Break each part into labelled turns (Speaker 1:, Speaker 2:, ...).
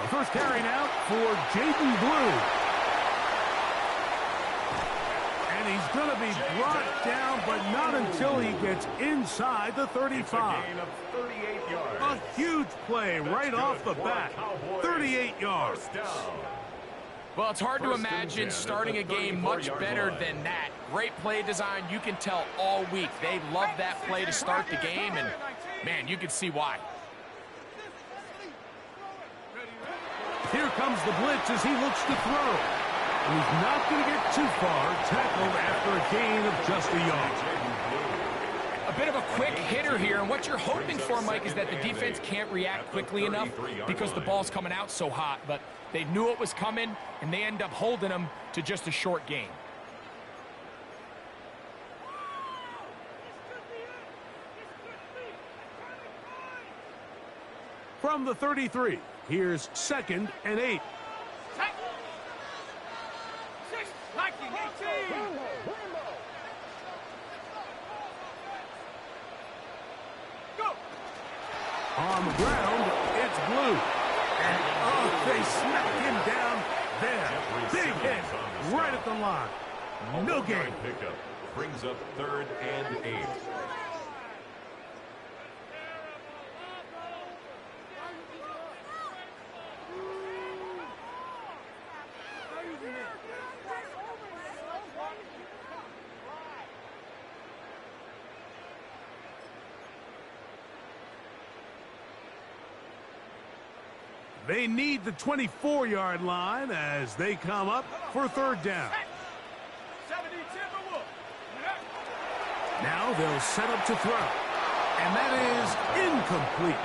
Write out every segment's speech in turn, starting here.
Speaker 1: First carry out for Jaden Blue. And he's going to be brought down, but not until he gets inside the 35. A huge play right off the bat. 38 yards.
Speaker 2: Well, it's hard to imagine starting a game much better than that. Great play design. You can tell all week they love that play to start the game, and, man, you can see why.
Speaker 1: Here comes the blitz as he looks to throw. And he's not going to get too far, tackled after a gain of just a yard.
Speaker 2: A bit of a quick hitter here, and what you're hoping for, Mike, is that the defense can't react quickly enough because the ball's coming out so hot. But they knew it was coming, and they end up holding them to just a short gain.
Speaker 1: From the 33, here's 2nd and 8. On the ground, it's Blue. And, they smack him down there. Big hit right at the line. No gain.
Speaker 3: Pickup brings up 3rd and 8.
Speaker 1: They need the 24-yard line as they come up for 3rd down. Now they'll set up to throw. And that is incomplete.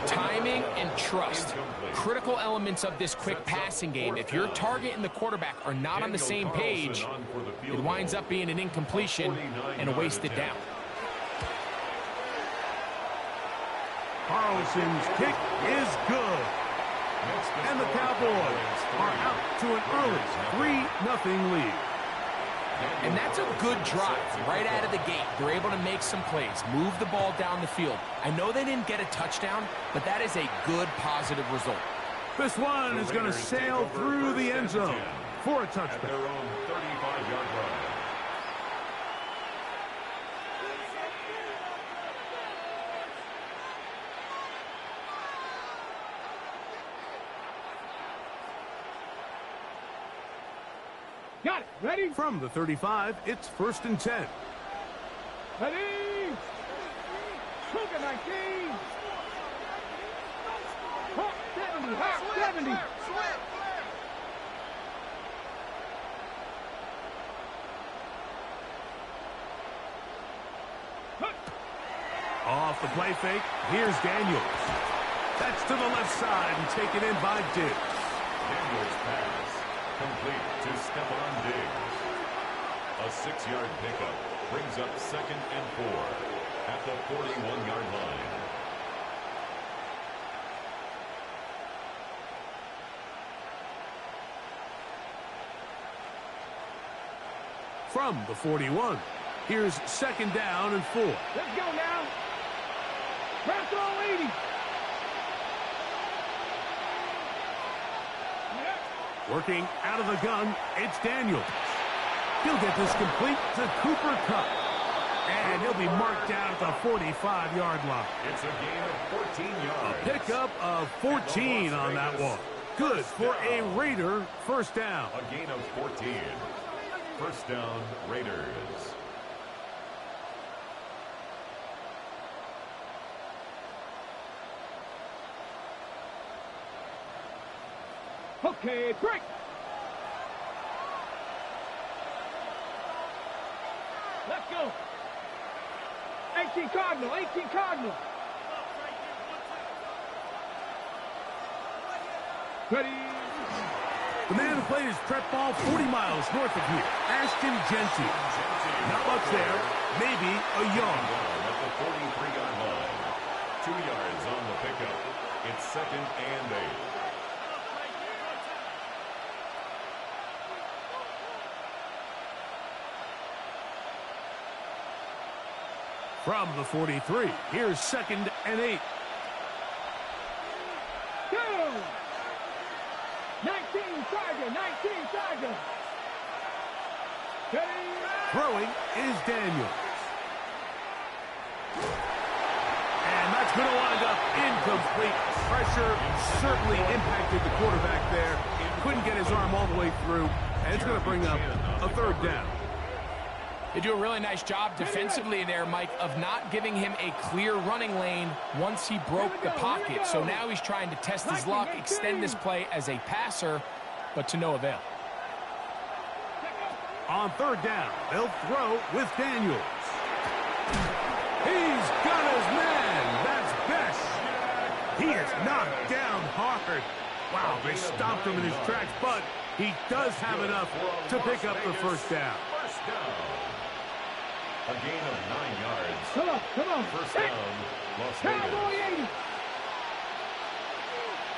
Speaker 2: Timing and trust. Critical elements of this quick passing game. If your target and the quarterback are not on the same page, it winds up being an incompletion and a wasted down.
Speaker 1: Carlson's kick is good. And the Cowboys are out to an early 3-0 lead.
Speaker 2: And that's a good drive right out of the gate. They're able to make some plays, move the ball down the field. I know they didn't get a touchdown, but that is a good, positive result.
Speaker 1: This one is going to sail through the end zone for a touchdown.
Speaker 3: At their own 35-yard line.
Speaker 1: Got it. Ready? From the 35, it's 1st and 10.
Speaker 4: Ready? Shoot 19. Hot 70. Hot 70.
Speaker 1: Off the play fake, here's Daniels. That's to the left side and taken in by Diggs.
Speaker 3: Daniels pass. Complete to Stephon Diggs. A 6-yard pickup brings up 2nd and 4 at the 41-yard line.
Speaker 1: From the 41, here's 2nd down and 4.
Speaker 4: Let's go now. Press all 80.
Speaker 1: Working out of the gun, it's Daniels. He'll get this complete to Cooper Kupp. And he'll be marked down at the 45-yard line.
Speaker 3: It's a gain of 14 yards.
Speaker 1: A pickup of 14 on that one. Good for a Raider 1st down.
Speaker 3: A gain of 14. 1st down, Raiders.
Speaker 4: Okay, break. Let's go. 18 Cardinal, 18 Cardinal. Ready.
Speaker 1: The man who played his prep ball 40 miles north of here, Ashton Genty. Not much there, maybe a yard.
Speaker 3: At the 43-yard line. 2 yards on the pickup. It's 2nd and 8.
Speaker 1: From the 43, here's 2nd and 8.
Speaker 4: Go!
Speaker 1: Throwing is Daniels. And that's going to wind up incomplete. Pressure certainly impacted the quarterback there. Couldn't get his arm all the way through. And it's going to bring up a third down.
Speaker 2: They do a really nice job defensively there, Mike, of not giving him a clear running lane once he broke the pocket. So now he's trying to test his luck, extend this play as a passer, but to no avail.
Speaker 1: On third down, they'll throw with Daniels. He's got his man. That's Bech. He is knocked down hard. Wow, they stopped him in his tracks, but he does have enough to pick up the first down.
Speaker 3: A gain of 9 yards.
Speaker 4: Come on.
Speaker 3: First down, Las Vegas.
Speaker 4: Cowboy 80.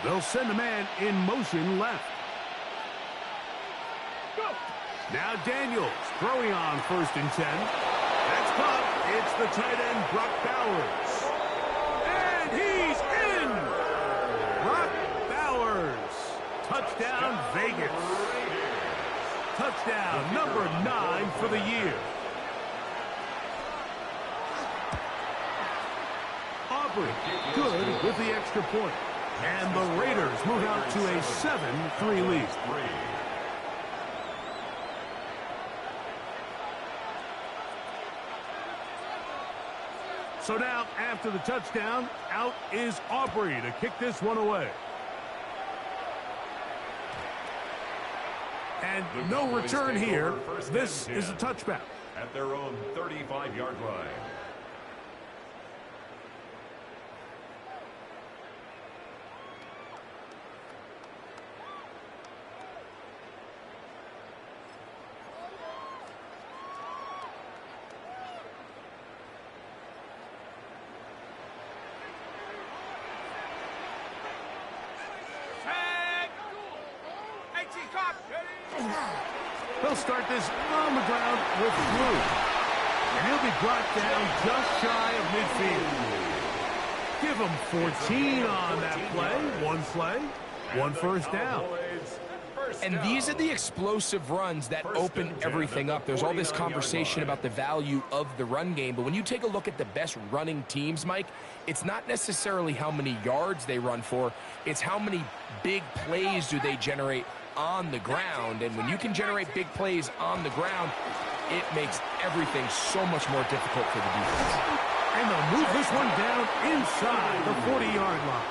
Speaker 1: They'll send a man in motion left.
Speaker 4: Go.
Speaker 1: Now Daniels throwing on 1st and 10. That's caught. It's the tight end, Brock Bowers. And he's in! Brock Bowers. Touchdown, Vegas. Touchdown, number 9 for the year. Aubrey, good with the extra point. And the Raiders move out to a 7-3 lead. So now, after the touchdown, out is Aubrey to kick this one away. And no return here. This is a touchback.
Speaker 3: At their own 35-yard line.
Speaker 1: They'll start this on the ground with Blue. And he'll be brought down just shy of midfield. Give him 14 on that play, one first down.
Speaker 2: And these are the explosive runs that open everything up. There's all this conversation about the value of the run game, but when you take a look at the best running teams, Mike, it's not necessarily how many yards they run for, it's how many big plays do they generate on the ground. And when you can generate big plays on the ground, it makes everything so much more difficult for the defense.
Speaker 1: And they'll move this one down inside the 40-yard line.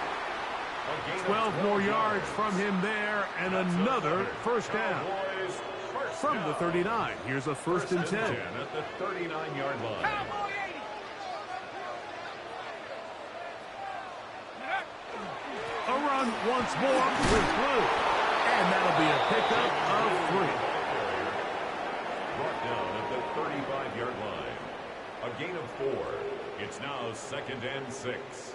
Speaker 1: 12 more yards from him there, and another first down. From the 39, here's a 1st and 10.
Speaker 3: At the 39-yard line.
Speaker 1: A run once more with Blue. And that'll be a pickup of 3.
Speaker 3: Brought down at the 35-yard line. A gain of 4. It's now 2nd and 6.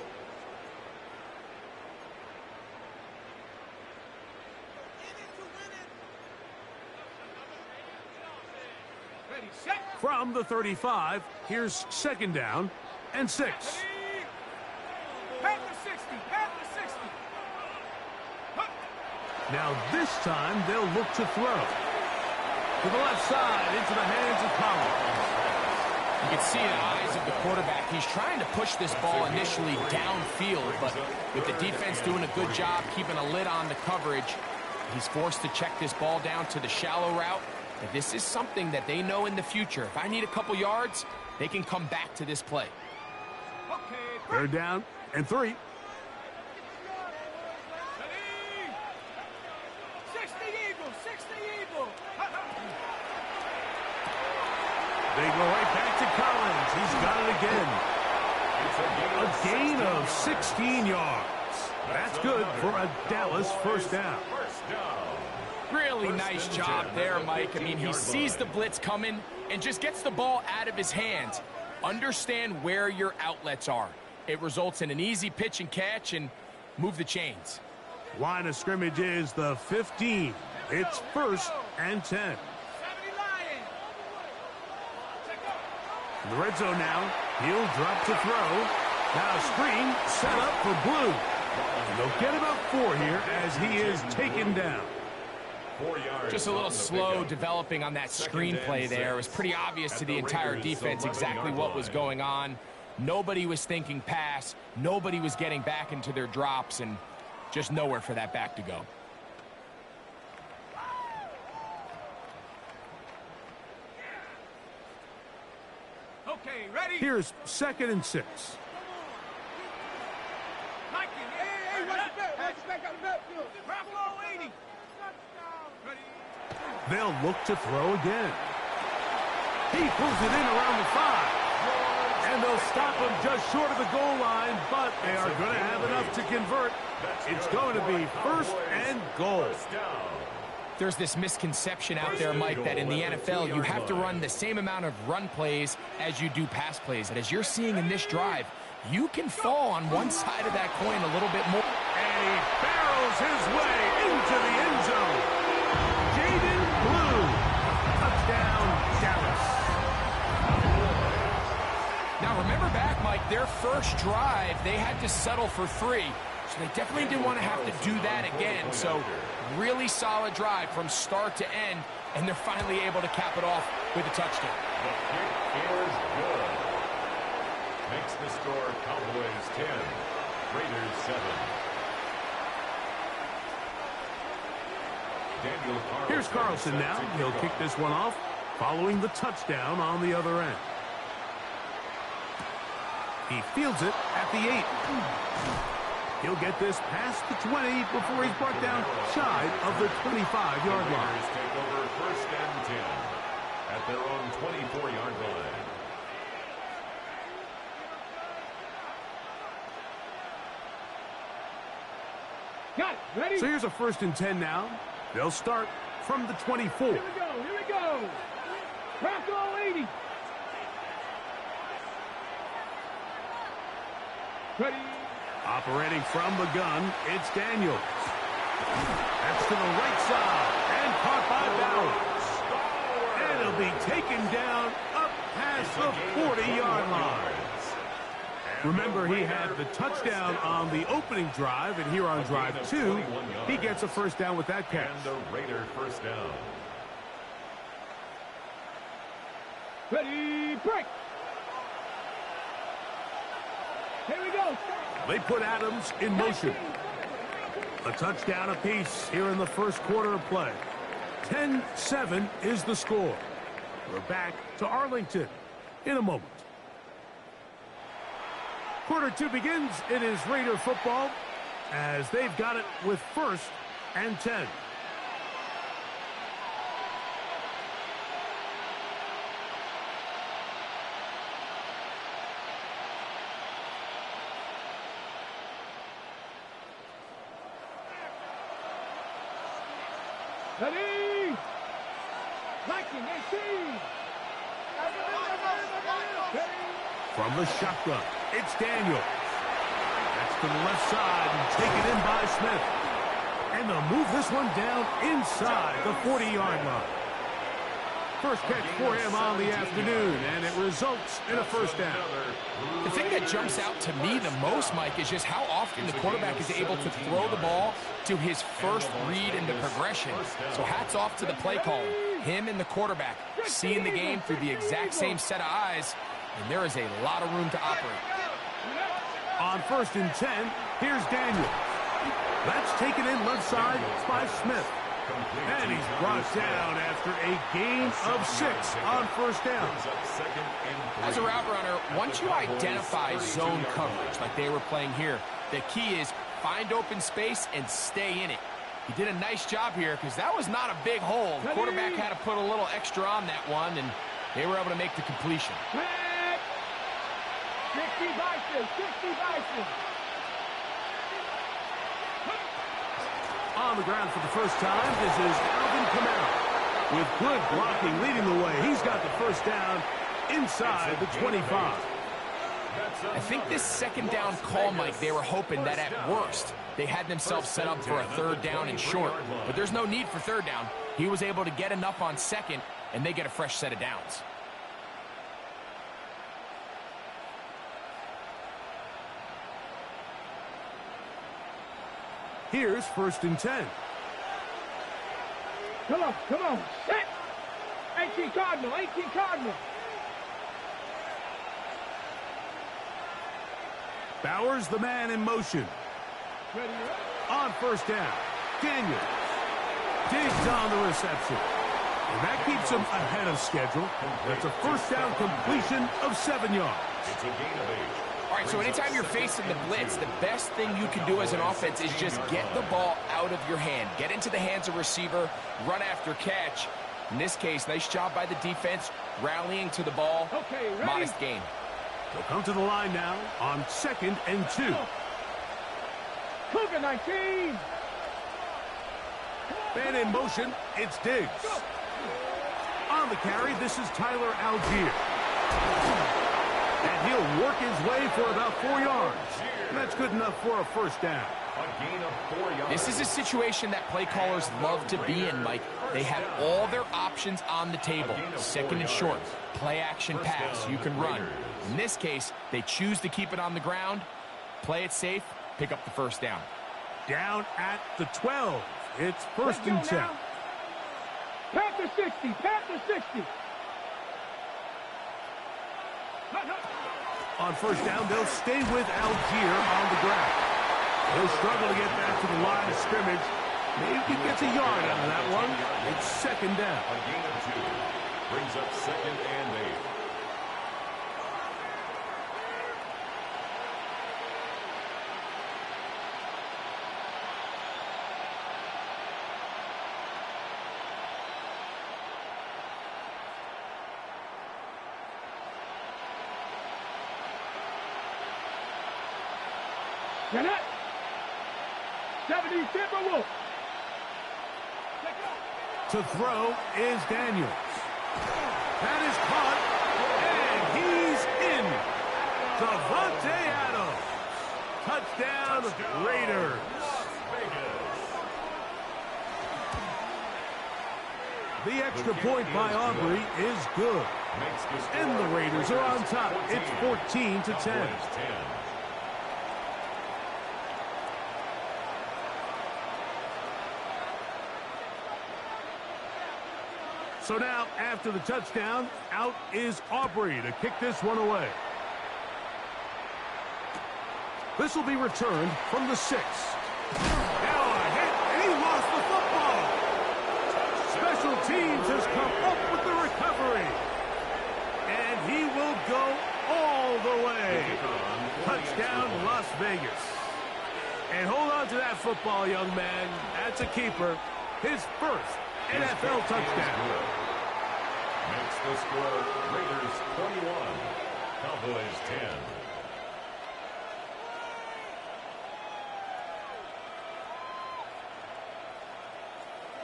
Speaker 1: From the 35, here's 2nd down and 6. Now this time they'll look to throw. To the left side, into the hands of Collins.
Speaker 2: You can see in the eyes of the quarterback, he's trying to push this ball initially downfield, but with the defense doing a good job keeping a lid on the coverage, he's forced to check this ball down to the shallow route. But this is something that they know in the future. If I need a couple yards, they can come back to this play.
Speaker 1: 3rd down and 3. They go right back to Collins. He's got it again. A gain of 16 yards. That's good for a Dallas first down.
Speaker 2: Really nice job there, Mike. I mean, he sees the blitz coming and just gets the ball out of his hands. Understand where your outlets are. It results in an easy pitch and catch and move the chains.
Speaker 1: Line of scrimmage is the 15. It's 1st and 10. In the red zone now. He'll drop to throw. Now screen set up for Blue. And they'll get about 4 here as he is taken down.
Speaker 3: 4 yards.
Speaker 2: Just a little
Speaker 3: on the
Speaker 2: slow
Speaker 3: pickup.
Speaker 2: developing on that
Speaker 3: Second
Speaker 2: screenplay
Speaker 3: and
Speaker 2: there. It was
Speaker 3: 6
Speaker 2: pretty obvious
Speaker 3: at
Speaker 2: to
Speaker 3: the
Speaker 2: the entire
Speaker 3: Raiders'
Speaker 2: defense
Speaker 3: 11-yard
Speaker 2: exactly what was
Speaker 3: line.
Speaker 2: going on. Nobody was thinking pass. Nobody was getting back into their drops, and just nowhere for that back to go.
Speaker 1: Okay, ready? Here's 2nd and 6.
Speaker 4: Hey, watch the back. Watch the back out the backfield. Buffalo 80.
Speaker 1: They'll look to throw again. He pulls it in around the 5. And they'll stop him just short of the goal line, but they are going to have enough to convert. It's going to be 1st and goal.
Speaker 2: There's this misconception out there, Mike, that in the NFL you have to run the same amount of run plays as you do pass plays. And as you're seeing in this drive, you can fall on one side of that coin a little bit more.
Speaker 1: And he barrels his way into the end zone. Jaden Blue. Touchdown, Dallas.
Speaker 2: Now remember back, Mike, their first drive, they had to settle for 3. So they definitely didn't want to have to do that again. So really solid drive from start to end, and they're finally able to cap it off with a touchdown.
Speaker 3: The kick is good. Makes the score Cowboys 10, Raiders 7. Daniel Carlson.
Speaker 1: Here's Carlson now. He'll kick this one off following the touchdown on the other end. He fields it at the 8. He'll get this past the 20 before he's brought down shy of the 25-yard line.
Speaker 3: Raiders take over 1st and 10 at their own 24-yard line.
Speaker 4: Got it. Ready?
Speaker 1: So here's a 1st and 10 now. They'll start from the 24.
Speaker 4: Here we go. Here we go. Buffalo 80. Ready?
Speaker 1: Operating from the gun, it's Daniels. That's to the right side and caught by Bowers. And he'll be taken down up past the 40-yard line. Remember, he had the touchdown on the opening drive, and here on drive 2, he gets a 1st down with that catch.
Speaker 3: And the Raider 1st down.
Speaker 4: Ready? Break. Here we go.
Speaker 1: They put Adams in motion. A touchdown apiece here in the first quarter of play. 10-7 is the score. We're back to Arlington in a moment. Quarter 2 begins. It is Raider football as they've got it with 1st and 10.
Speaker 4: Ready? Liking 18.
Speaker 1: From the shotgun, it's Daniels. That's to the left side and taken in by Smith. And they'll move this one down inside the 40-yard line. First catch for him on the afternoon, and it results in a 1st down.
Speaker 2: The thing that jumps out to me the most, Mike, is just how often the quarterback is able to throw the ball to his first read in the progression. So hats off to the play caller. Him and the quarterback seeing the game through the exact same set of eyes, and there is a lot of room to operate.
Speaker 1: On 1st and 10, here's Daniels. That's taken in left side by Smith. And he's brought down after a gain of 6 on 1st down.
Speaker 2: As a route runner, once you identify zone coverage like they were playing here, the key is find open space and stay in it. He did a nice job here because that was not a big hole. The quarterback had to put a little extra on that one, and they were able to make the completion.
Speaker 4: 60 Bison, 60 Bison.
Speaker 1: On the ground for the first time, this is Alvin Kamara. With good blocking leading the way, he's got the 1st down inside the 25.
Speaker 2: I think this 2nd down call, Mike, they were hoping that at worst they had themselves set up for a 3rd down and short. But there's no need for 3rd down. He was able to get enough on 2nd, and they get a fresh set of downs.
Speaker 1: Here's 1st and 10.
Speaker 4: Come on. Set. 18 Cardinal.
Speaker 1: Bowers, the man in motion.
Speaker 4: Ready up.
Speaker 1: On first down, Daniels digs on the reception. And that keeps him ahead of schedule. That's a first down completion of 7 yards.
Speaker 3: It's a gain of 8.
Speaker 2: All right, so anytime you're facing the blitz, the best thing you can do as an offense is just get the ball out of your hand. Get into the hands of receiver, run after catch. In this case, nice job by the defense, rallying to the ball.
Speaker 4: Okay, ready.
Speaker 2: Modest gain.
Speaker 1: They'll come to the line now on 2nd and 2.
Speaker 4: Cougar 19.
Speaker 1: Man in motion, it's Diggs. On the carry, this is Tyler Algier. And he'll work his way for about 4 yards. And that's good enough for a first down.
Speaker 3: A gain of 4 yards.
Speaker 2: This is a situation that play callers love to be in, Mike. They have all their options on the table. 2nd and short, play action pass, you can run. In this case, they choose to keep it on the ground, play it safe, pick up the first down.
Speaker 1: Down at the 12. It's 1st and 10.
Speaker 4: Panther 60.
Speaker 1: On first down, they'll stay with Algier on the ground. He'll struggle to get back to the line of scrimmage. Maybe he gets a yard out of that one. It's 2nd down.
Speaker 3: A gain of 2. Brings up 2nd and 8.
Speaker 4: Get it. 70 Timberwolves.
Speaker 1: To throw is Daniels. That is caught, and he's in. Davante Adams. Touchdown, Raiders. The extra point by Aubrey is good. And the Raiders are on top. It's 14-10. So now, after the touchdown, out is Aubrey to kick this one away. This will be returned from the 6. Now a hit, and he lost the football. Special teams has come up with the recovery. And he will go all the way. Touchdown, Las Vegas. And hold on to that football, young man. That's a keeper. His first NFL touchdown.
Speaker 3: Makes the score Raiders 21, Cowboys 10.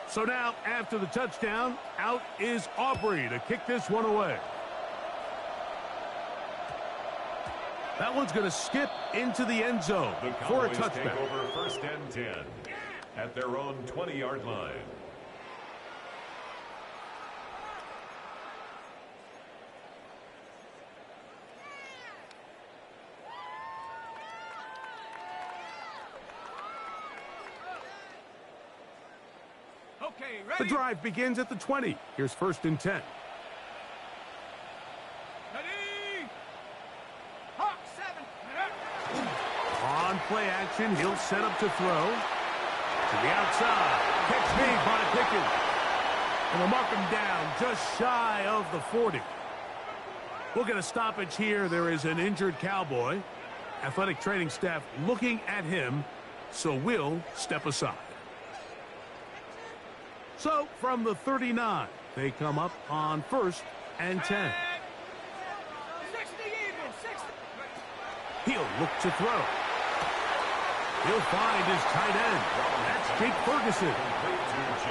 Speaker 1: So now, after the touchdown, out is Aubrey to kick this one away. That one's going to skip into the end zone for a touchdown.
Speaker 3: Take over 1st and 10 at their own 20-yard line.
Speaker 4: Okay,
Speaker 1: The
Speaker 4: ready.
Speaker 1: drive begins at the 20. Here's 1st and 10.
Speaker 4: Ready. Hawk 7.
Speaker 1: On play action, he'll set up to throw. To the outside. Catch made by Pickens. And they'll mark him down just shy of the 40. We'll get a stoppage here. There is an injured Cowboy. Athletic training staff looking at him, so we'll step aside. So, from the 39, they come up on 1st and 10.
Speaker 4: 60 even. 60.
Speaker 1: He'll look to throw. He'll find his tight end. That's Jake Ferguson.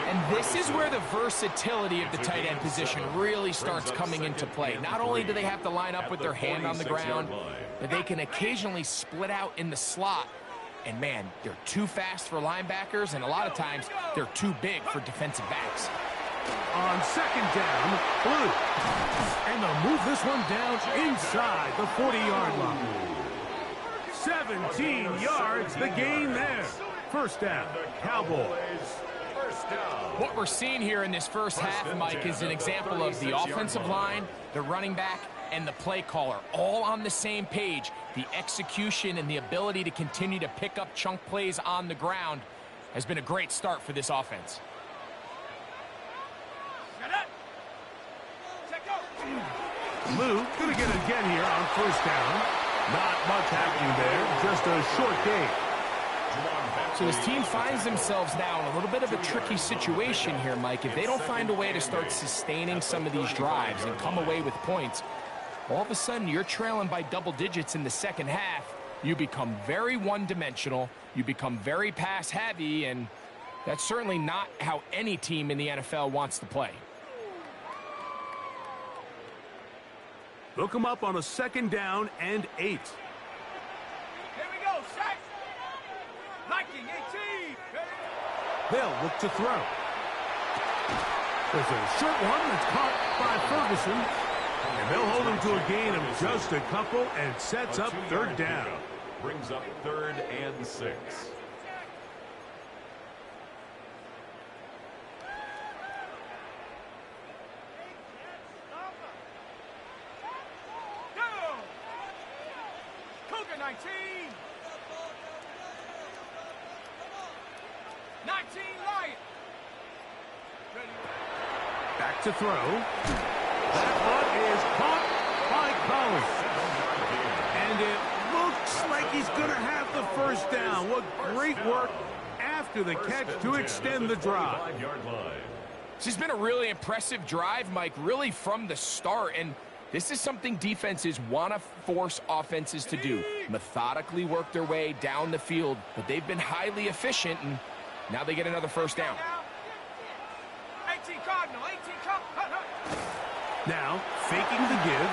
Speaker 2: And this is where the versatility of the tight end position really starts coming into play. Not only do they have to line up with their hand on the ground, but they can occasionally split out in the slot. And, man, they're too fast for linebackers, and a lot of times they're too big for defensive backs.
Speaker 1: On 2nd down, Blue. And they'll move this one down inside the 40-yard line. 17 yards, the gain there. First down, Cowboys.
Speaker 3: down.
Speaker 2: What we're seeing here in this first half, Mike, is an example of the offensive line, the running back, and the play caller all on the same page. The execution and the ability to continue to pick up chunk plays on the ground has been a great start for this offense.
Speaker 1: Lou going to get it again here on first down. Not much happening there, just a short gain.
Speaker 2: So this team finds themselves now in a little bit of a tricky situation here, Mike. If they don't find a way to start sustaining some of these drives and come away with points, all of a sudden you're trailing by double digits in the second half. You become very one-dimensional, you become very pass-heavy, and that's certainly not how any team in the NFL wants to play.
Speaker 1: They'll come up on a 2nd down and 8.
Speaker 4: Here we go, set. Liking 18.
Speaker 1: They'll look to throw. There's a short one that's caught by Ferguson. And they'll hold him to a gain of just a couple and sets up 3rd down.
Speaker 3: Brings up 3rd and 6.
Speaker 4: Cougar 19. 19 Lion.
Speaker 1: Back to throw. That one is caught by Collins. And it looks like he's going to have the 1st down. What great work after the catch to extend the drive.
Speaker 3: 5-yard line.
Speaker 2: This has been a really impressive drive, Mike, really from the start. And this is something defenses want to force offenses to do. Methodically work their way down the field, but they've been highly efficient, and now they get another 1st down.
Speaker 4: 18 Cardinal, 18 Cardinal.
Speaker 1: Now, faking the give.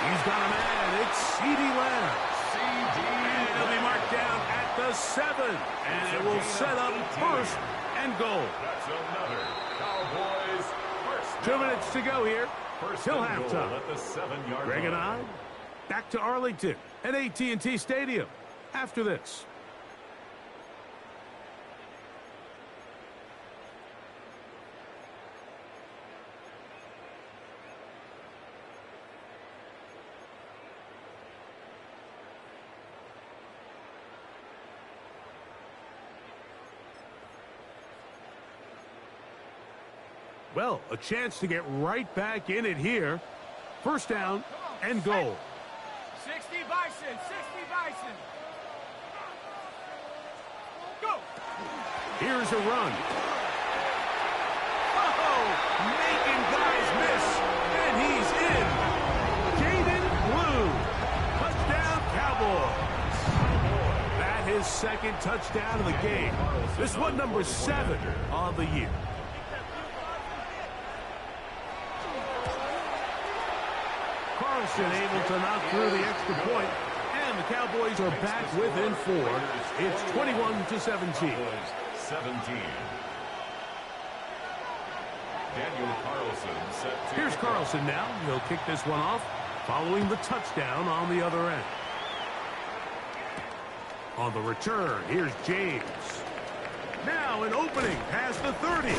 Speaker 1: He's got a man. It's CeeDee Lamb. And he'll be marked down at the 7. And it will set up 1st and goal.
Speaker 3: That's another Cowboys 1st
Speaker 1: 2 minutes to go here. Till
Speaker 3: and goal
Speaker 1: halftime.
Speaker 3: at the 7-yard
Speaker 1: Greg and
Speaker 3: line.
Speaker 1: I back to Arlington at AT&T Stadium after this. Well, a chance to get right back in it here. 1st down and goal.
Speaker 4: 60 Bison, 60 Bison. Go.
Speaker 1: Here's a run. Oh, making guys miss. And he's in. Jaden Blue. Touchdown, Cowboys. That his 2nd touchdown of the game. This one number 7 on the year. Carlson able to knock through the extra point, and the Cowboys are back within 4. It's 21-17.
Speaker 3: 17. Daniel Carlson set to
Speaker 1: Here's Carlson now. He'll kick this one off, following the touchdown on the other end. On the return, here's James. Now an opening past the 30.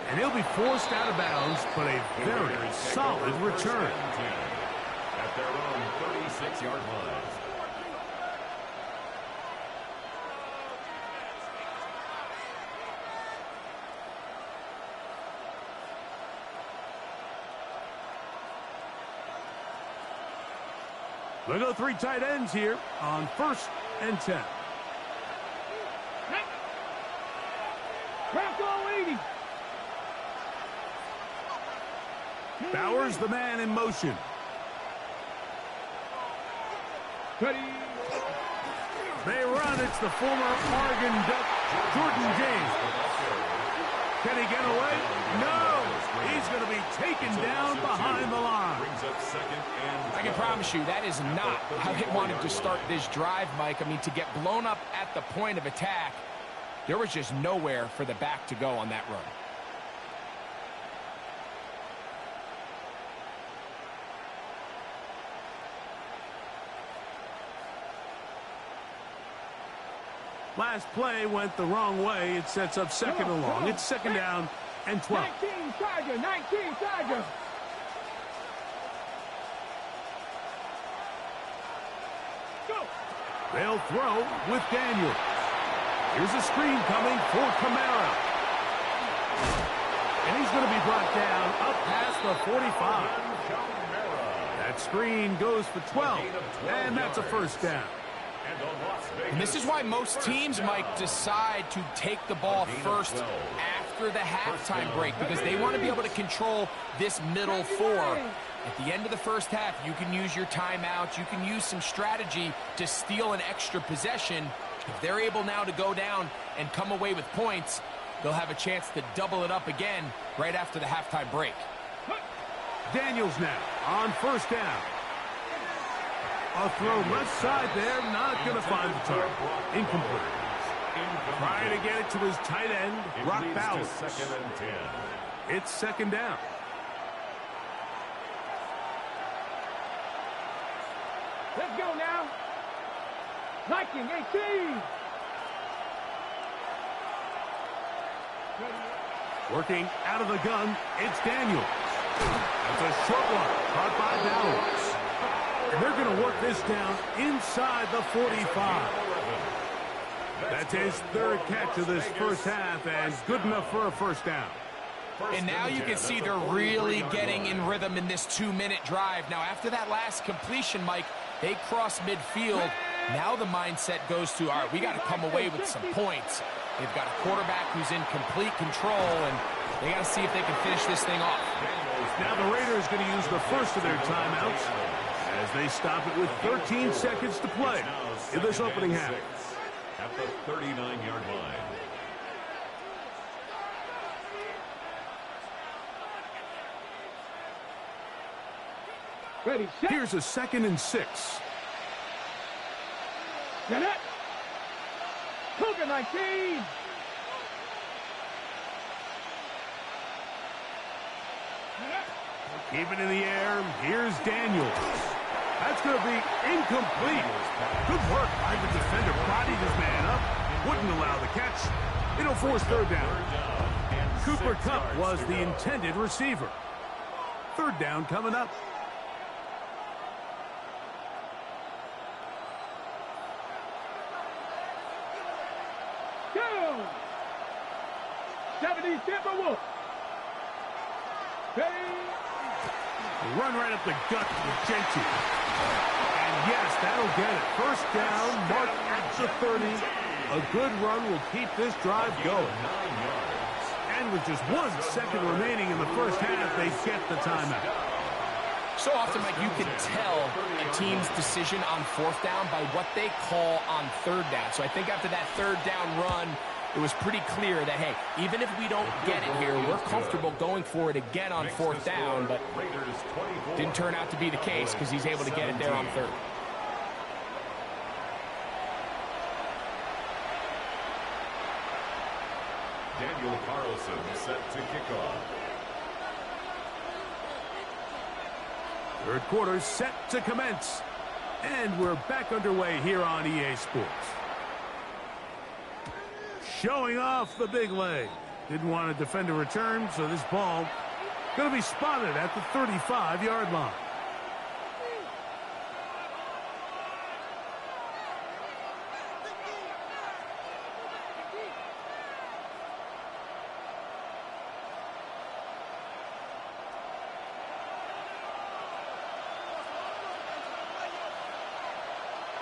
Speaker 1: And he'll be forced out of bounds, but a very solid return.
Speaker 3: At their own 36-yard line.
Speaker 1: They'll go 3 tight ends here on 1st and 10.
Speaker 4: Bronco 80.
Speaker 1: Bowers, the man in motion.
Speaker 4: Ready.
Speaker 1: They run. It's the former Oregon Duck, Jordan James. Can he get away? No. He's going to be taken down behind the line.
Speaker 3: Brings up 2nd and
Speaker 2: I can promise you that is not how they wanted to start this drive, Mike. I mean, to get blown up at the point of attack, there was just nowhere for the back to go on that run.
Speaker 1: Last play went the wrong way. It sets up second and long. It's second down and 12.
Speaker 4: 19 Tiger, 19 Tiger. Go.
Speaker 1: They'll throw with Daniels. Here's a screen coming for Kamara. And he's going to be brought down up past the 45. That screen goes for 12. And that's a first down.
Speaker 2: And this is why most teams, Mike, decide to take the ball first after the halftime break, because they want to be able to control this middle four. At the end of the first half, you can use your timeout. You can use some strategy to steal an extra possession. If they're able now to go down and come away with points, they'll have a chance to double it up again right after the halftime break.
Speaker 1: Daniels now on first down. A throw left side there, not going to find the target. Incomplete. Trying to get it to his tight end, Brock Bowers.
Speaker 3: Second and 10.
Speaker 1: It's second down.
Speaker 4: Let's go now. Viking 18.
Speaker 1: Working out of the gun, it's Daniels. That's a short one, caught by Bowers. And they're going to work this down inside the 45. That's his third catch of this first half, and good enough for a first down.
Speaker 2: And now you can see they're really getting in rhythm in this 2-minute drive. Now, after that last completion, Mike, they cross midfield. Now the mindset goes to, all right, we got to come away with some points. They've got a quarterback who's in complete control, and they got to see if they can finish this thing off.
Speaker 1: Now the Raiders going to use the first of their timeouts as they stop it with 13 seconds to play in this opening half.
Speaker 3: At the 39-yard line.
Speaker 4: Ready, set.
Speaker 1: Here's a 2nd and 6.
Speaker 4: Get it. Cougar 19.
Speaker 1: Keep it in the air. Here's Daniels. That's going to be incomplete. Good work by the defender. Bodied his man up. Wouldn't allow the catch. It'll force third down. Cooper Kupp was the intended receiver. Third down coming up.
Speaker 4: Go. 70 Timberwolves. Ready.
Speaker 1: Run right up the gut with Gentry. And yes, that'll get it. First down, marked at the 30. A good run will keep this drive going. And with just 1 second remaining in the first half, they get the timeout.
Speaker 2: So often, Mike, you can tell a team's decision on fourth down by what they call on third down. So I think after that third down run, it was pretty clear that, hey, even if we don't get it here, we're comfortable going for it again on fourth down, but didn't turn out to be the case because he's able to get it there on third.
Speaker 3: Daniel Carlson set to kick off.
Speaker 1: Third quarter set to commence. And we're back underway here on EA Sports. Showing off the big leg. Didn't want to defend a return, so this ball going to be spotted at the 35-yard line.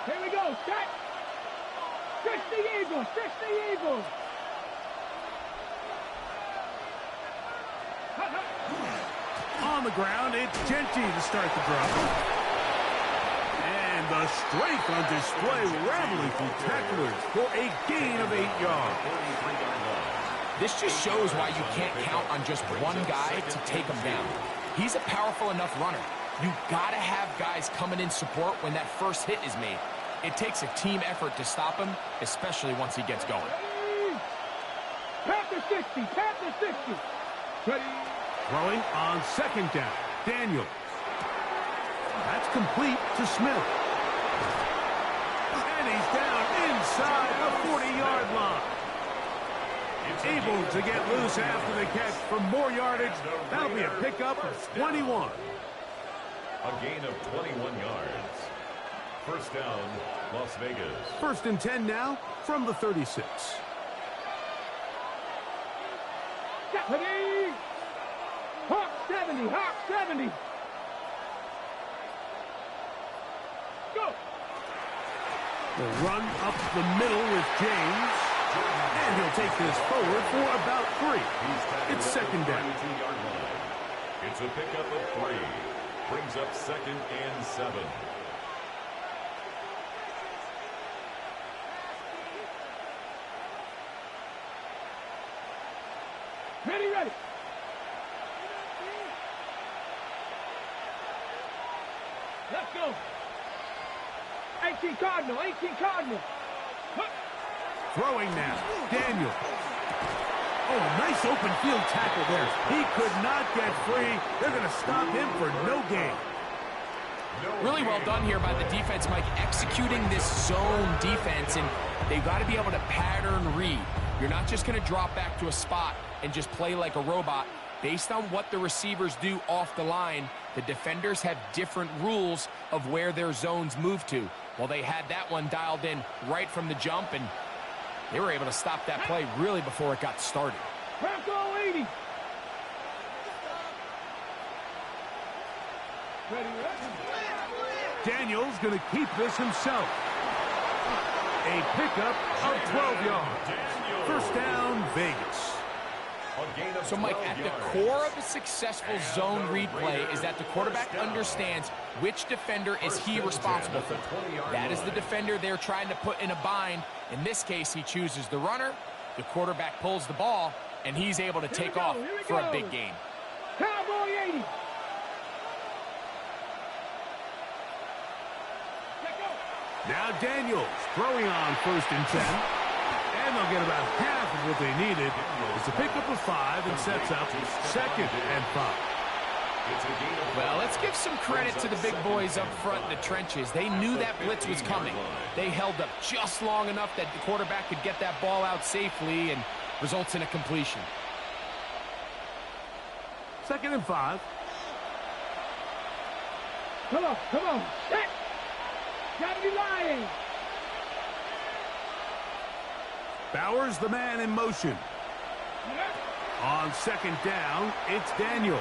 Speaker 4: Here we go. Set. 60 Eagles. 60 Eagles.
Speaker 1: On the ground, it's Gentry to start the drive. And the strength on display, rattling through tacklers for a gain of 8 yards.
Speaker 2: This just shows why you can't count on just one guy to take him down. He's a powerful enough runner. You gotta have guys coming in support when that first hit is made. It takes a team effort to stop him, especially once he gets going.
Speaker 4: Panther 60. Panther 60. Ready.
Speaker 1: Throwing on second down. Daniels. That's complete to Smith. And he's down inside the 40-yard line. Able to get loose after the catch for more yardage. That'll be a pickup of 21.
Speaker 3: A gain of 21 yards. First down, Las Vegas.
Speaker 1: 1st and 10 now from the 36.
Speaker 4: Hawk 70, Hawk 70. Go.
Speaker 1: The run up the middle with James. And he'll take this forward for about 3. It's 2nd down.
Speaker 3: It's a pickup of 3. Brings up 2nd and 7.
Speaker 4: Ready, ready. Let's go. 18 Cardinal, 18 Cardinal.
Speaker 1: Throwing now. Daniel. Oh, nice open field tackle there. He could not get free. They're going to stop him for no gain.
Speaker 2: Really well done here by the defense, Mike, executing this zone defense, and they've got to be able to pattern read. You're not just going to drop back to a spot and just play like a robot. Based on what the receivers do off the line, the defenders have different rules of where their zones move to. Well, they had that one dialed in right from the jump, and they were able to stop that play really before it got started.
Speaker 4: Bronco 80. Ready, ready.
Speaker 1: Daniel's going to keep this himself. A pickup of 12 yards. First down, Vegas.
Speaker 2: So, Mike, at the core of a successful zone read play is that the quarterback understands which defender is he responsible for. That is the defender they're trying to put in a bind. In this case, he chooses the runner, the quarterback pulls the ball, and he's able to take off for a big gain.
Speaker 4: Cowboy 80.
Speaker 1: Now Daniels throwing on 1st and 10. And they'll get about half of what they needed. It's a pickup of 5 and sets up 2nd and 5.
Speaker 2: Well, let's give some credit to the big boys up front in the trenches. They knew that blitz was coming. They held up just long enough that the quarterback could get that ball out safely and results in a completion.
Speaker 1: 2nd and 5.
Speaker 4: Come on, come on. Set. Gotta be lying.
Speaker 1: Bowers the man in motion. On 2nd down, it's Daniel.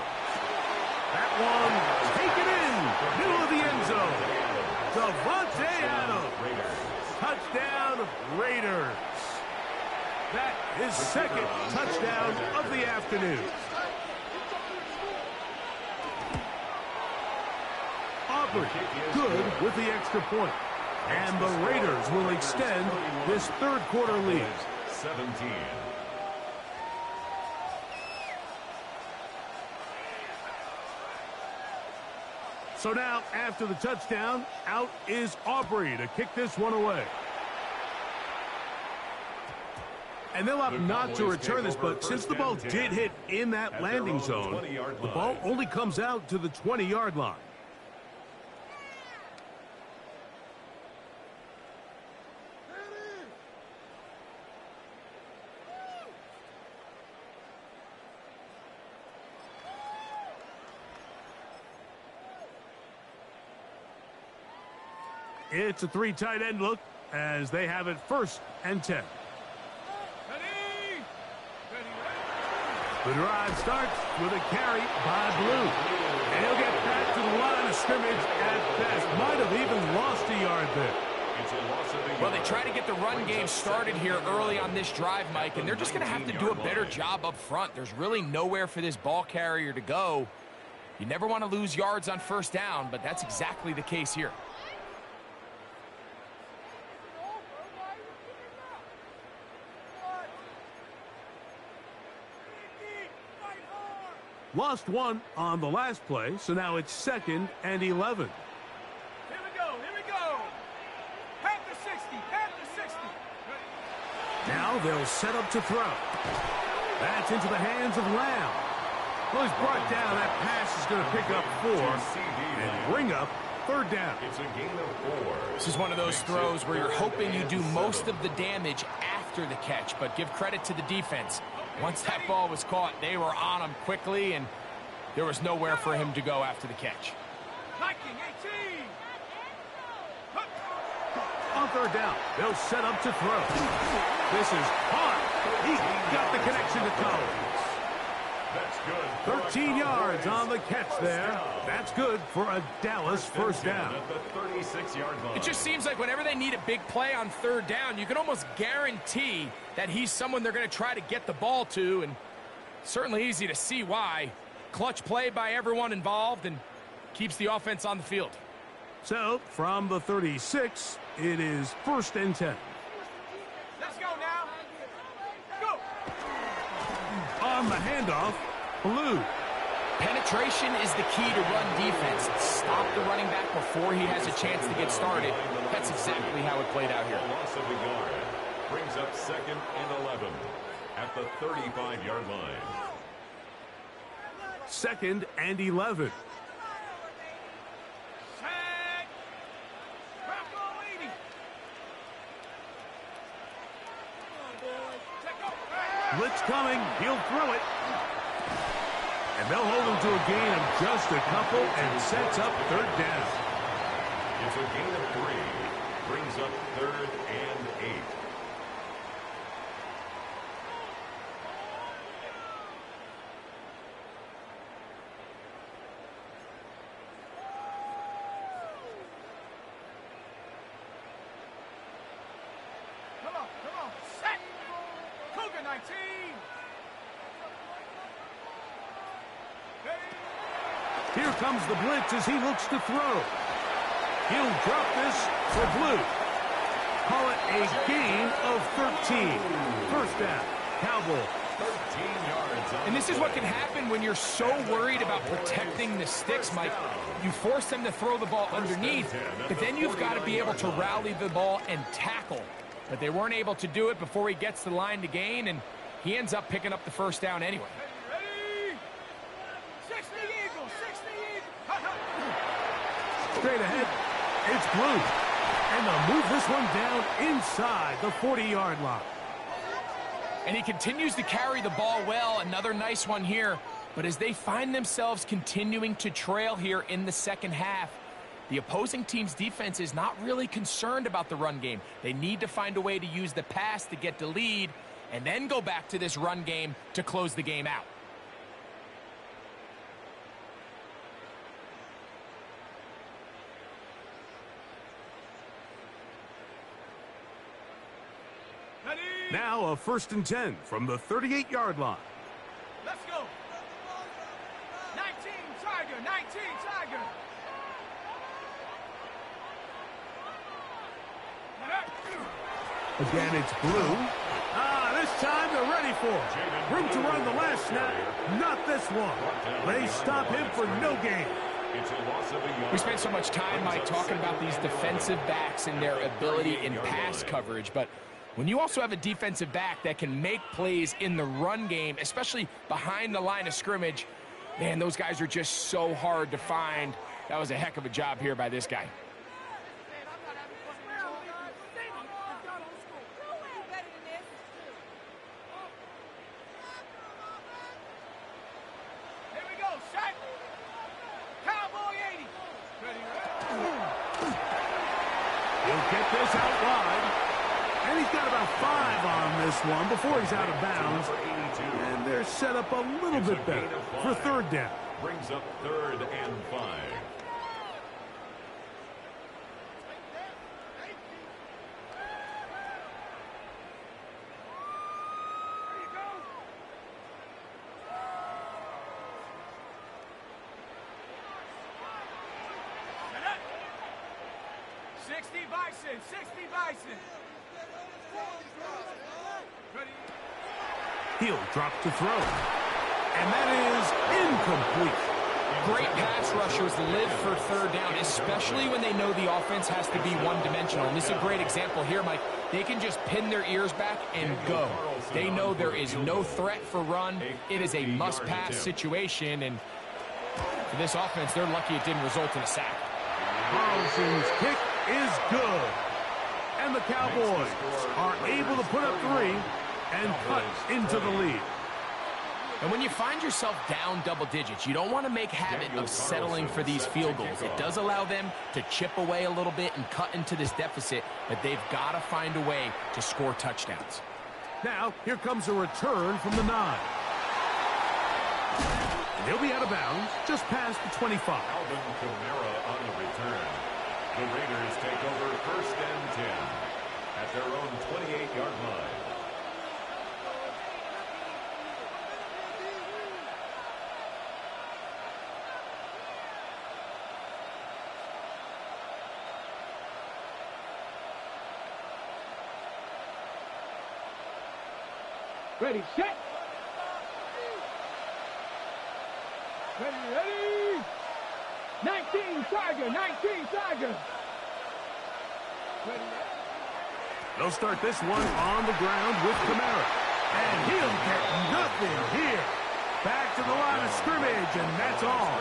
Speaker 1: That one taken in, middle of the end zone. Davante Adams. Touchdown, Raiders. That is 2nd touchdown of the afternoon. Aubrey, good with the extra point. And the Raiders will extend this 3rd quarter lead.
Speaker 3: 17.
Speaker 1: So now, after the touchdown, out is Aubrey to kick this one away. And they'll opt not to return this, but since the ball did hit in that landing zone, the ball only comes out to the 20-yard line. It's a 3 tight end look as they have it 1st and 10. The drive starts with a carry by Blue. And he'll get back to the line of scrimmage at best. Might have even lost a yard there.
Speaker 2: Well, they try to get the run game started here early on this drive, Mike, and they're just going to have to do a better job up front. There's really nowhere for this ball carrier to go. You never want to lose yards on 1st down, but that's exactly the case here.
Speaker 1: Lost 1 on the last play, so now it's 2nd and 11.
Speaker 4: Here we go, here we go. Panther 60, Panther 60.
Speaker 1: Now they'll set up to throw. That's into the hands of Lamb. Well, he's brought down. That pass is going to pick up 4 and bring up Third down.
Speaker 3: It's a gain of 4.
Speaker 2: This is one of those throws where you're hoping you do most of the damage after the catch, but give credit to the defense. Once that ball was caught, they were on him quickly, and there was nowhere for him to go after the catch.
Speaker 1: On third down, they'll set up to throw. This is hard. He got the connection to Collins.
Speaker 3: That's good.
Speaker 1: 13 yards on the catch there. That's good for a Dallas first down.
Speaker 3: At the 36-yard line.
Speaker 2: It just seems like whenever they need a big play on third down, you can almost guarantee that he's someone they're going to try to get the ball to, and certainly easy to see why. Clutch play by everyone involved and keeps the offense on the field.
Speaker 1: So, from the 36, it is 1st and 10.
Speaker 4: Let's go now. Go.
Speaker 1: On the handoff, Blue.
Speaker 2: Penetration is the key to run defense. Stop the running back before he has a chance to get started. That's exactly how it played out here.
Speaker 3: A loss of a yard brings up 2nd and 11 at the 35-yard line.
Speaker 1: 2nd and 11. Blitz coming. He'll throw it. And they'll hold him to a gain of just a couple and sets up third down.
Speaker 3: It's a gain of 3. Brings up 3rd and 8.
Speaker 4: Come on. Set. Cougar 19.
Speaker 1: Here comes the blitz as he looks to throw. He'll drop this for Blue. Call it a gain of 13. First down, Cowboys.
Speaker 3: 13 yards.
Speaker 2: And this is what can happen when you're so worried about protecting the sticks, Mike. You force them to throw the ball underneath, but then you've got to be able to rally the ball and tackle. But they weren't able to do it before he gets the line to gain, and he ends up picking up the first down anyway.
Speaker 4: Ready? 60 Eagles. 60 Eagles.
Speaker 1: Straight ahead, it's Blue. And they'll move this one down inside the 40-yard line.
Speaker 2: And he continues to carry the ball well. Another nice one here. But as they find themselves continuing to trail here in the second half, the opposing team's defense is not really concerned about the run game. They need to find a way to use the pass to get the lead and then go back to this run game to close the game out.
Speaker 1: Now a 1st and 10 from the 38-yard line.
Speaker 4: Let's go. 19 Tiger. 19 Tiger.
Speaker 1: Again, it's Blue. This time they're ready for it. Room to run the last snap. Not this one. They stop him for no gain.
Speaker 3: It's a loss of a yard.
Speaker 2: We spent so much time, Mike, talking about these defensive backs and their ability in pass coverage, but when you also have a defensive back that can make plays in the run game, especially behind the line of scrimmage, man, those guys are just so hard to find. That was a heck of a job here by this guy.
Speaker 4: Here we go. Set. Cowboy 80.
Speaker 1: He'll get this out wide. And he's got about 5 on this one before he's out of bounds. And they're set up a little bit better for third down.
Speaker 3: Brings up 3rd and 5.
Speaker 4: There you go. Set up. 60 Bison. 60 Bison. Ready?
Speaker 1: He'll drop to throw. And that is incomplete.
Speaker 2: Great pass rushers live for third down, especially when they know the offense has to be one-dimensional. And this is a great example here, Mike. They can just pin their ears back and go. They know there is no threat for run. It is a must-pass situation, and for this offense, they're lucky it didn't result in a sack.
Speaker 1: Carlson's kick is good. And the Cowboys are able to put up 3 and cut into the lead.
Speaker 2: And when you find yourself down double digits, you don't want to make habit of settling for these field goals. It does allow them to chip away a little bit and cut into this deficit, but they've got to find a way to score touchdowns.
Speaker 1: Now, here comes a return from the 9. And he'll be out of bounds just past the 25.
Speaker 3: Alvin Kamara on the return. The Raiders take over 1st and 10 at their own 28-yard line.
Speaker 4: Ready, set. Ready. 19 Tiger, 19 Tiger. Ready.
Speaker 1: They'll start this one on the ground with Kamara. And he'll get nothing here. Back to the line of scrimmage, and that's all.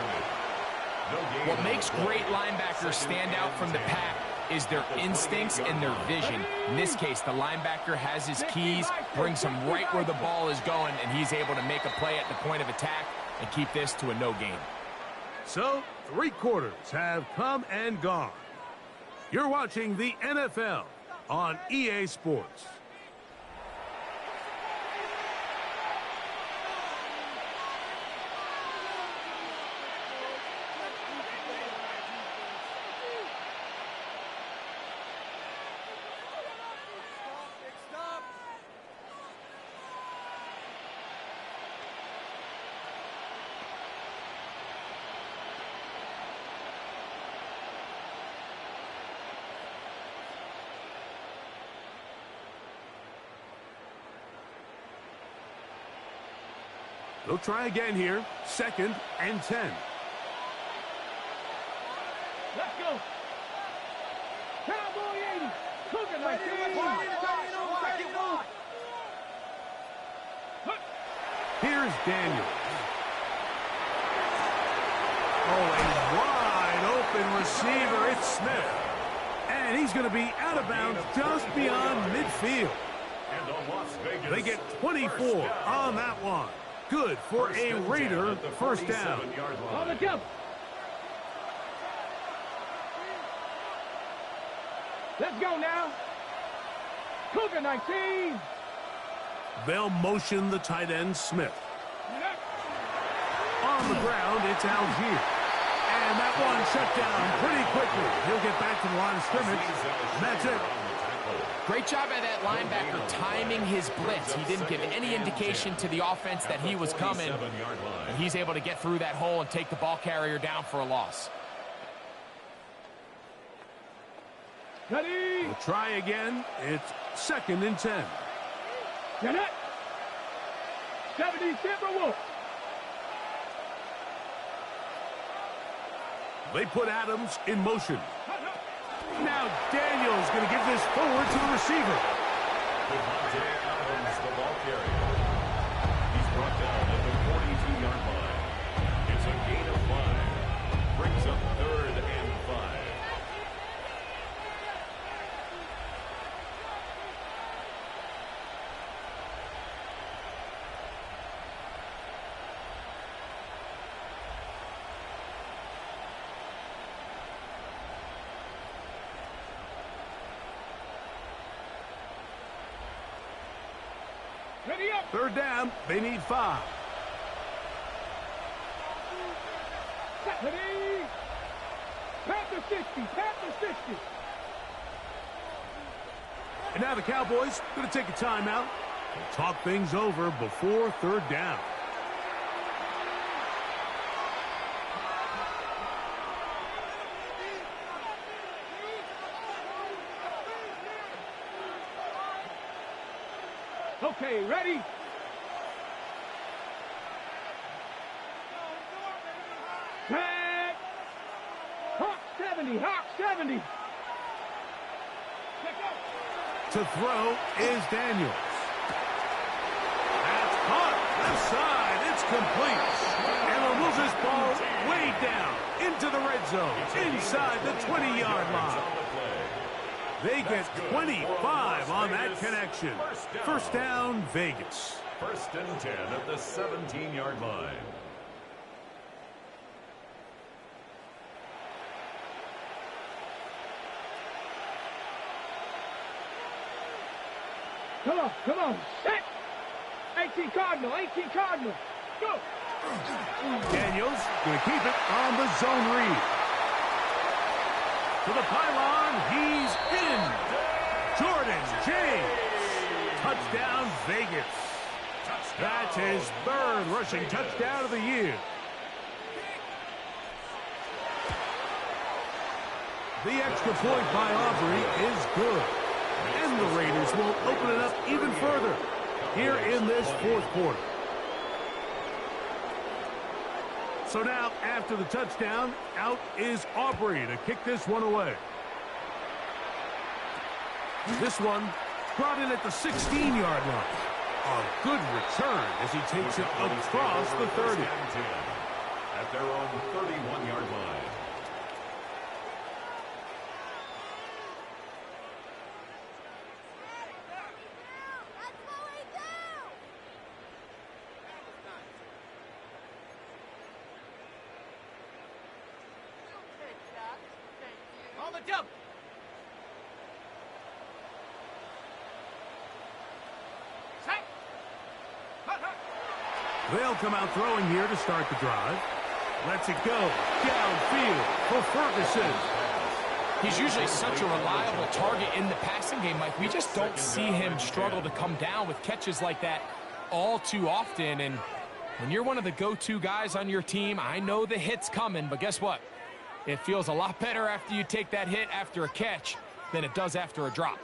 Speaker 2: What makes great linebackers stand out from the pack is their instincts and their vision. In this case, the linebacker has his keys, brings him right where the ball is going, and he's able to make a play at the point of attack and keep this to a no gain.
Speaker 1: So, 3 quarters have come and gone. You're watching the NFL on EA Sports. They'll try again here. 2nd and 10.
Speaker 4: Let's go. Cowboy 80. Cooking like
Speaker 1: Here's Daniels. Oh, a wide open receiver. It's Smith. And he's going to be out of bounds just beyond midfield. They get 24 on that one. Good for a Raider first down.
Speaker 4: On the jump. Let's go now. Cougar 19.
Speaker 1: They'll motion the tight end Smith. On the ground, it's Algier. And that one shut down pretty quickly. He'll get back to the line of scrimmage. And that's it.
Speaker 2: Great job by that linebacker timing his blitz. He didn't give any indication to the offense that he was coming. And he's able to get through that hole and take the ball carrier down for a loss.
Speaker 4: Ready.
Speaker 1: We'll try again. It's 2nd and 10.
Speaker 4: Get it. 70 Timberwolves.
Speaker 1: They put Adams in motion. Now Daniels going to give this forward to the receiver.
Speaker 3: Devontae Adams, the ball carrier. He's brought down at the 42-yard line. It's a gain of 5. Brings up 3rd and 5.
Speaker 4: Ready up.
Speaker 1: 3rd down. They need 5.
Speaker 4: Ready. Panther 60. Panther 60.
Speaker 1: And now the Cowboys going to take a timeout and talk things over before 3rd down.
Speaker 4: Okay, ready? Tag! Hawk 70, Hawk 70.
Speaker 1: To throw is Daniels. That's caught. Left side. It's complete. And they'll move this ball way down into the red zone, inside the 20-yard line. They get 25 on that connection. First down, Vegas.
Speaker 3: First and 10 at the 17-yard line.
Speaker 4: Come on, set! 18 Cardinal, go!
Speaker 1: Daniels going to keep it on the zone read. To the pylon, he's in. Jordan James. Touchdown, Vegas. That's his third rushing touchdown of the year. The extra point by Aubrey is good. And the Raiders will open it up even further here in this fourth quarter. So now, after the touchdown, out is Aubrey to kick this one away. This one brought in at the 16-yard line. A good return as he takes it across the 30.
Speaker 3: At their own 31-yard line.
Speaker 1: They'll come out throwing here to start the drive. Lets it go downfield for Ferguson.
Speaker 2: He's usually such a reliable target in the passing game, Mike. We just don't see him struggle to come down with catches like that all too often. And when you're one of the go-to guys on your team, I know the hit's coming, but guess what? It feels a lot better after you take that hit after a catch than it does after a drop.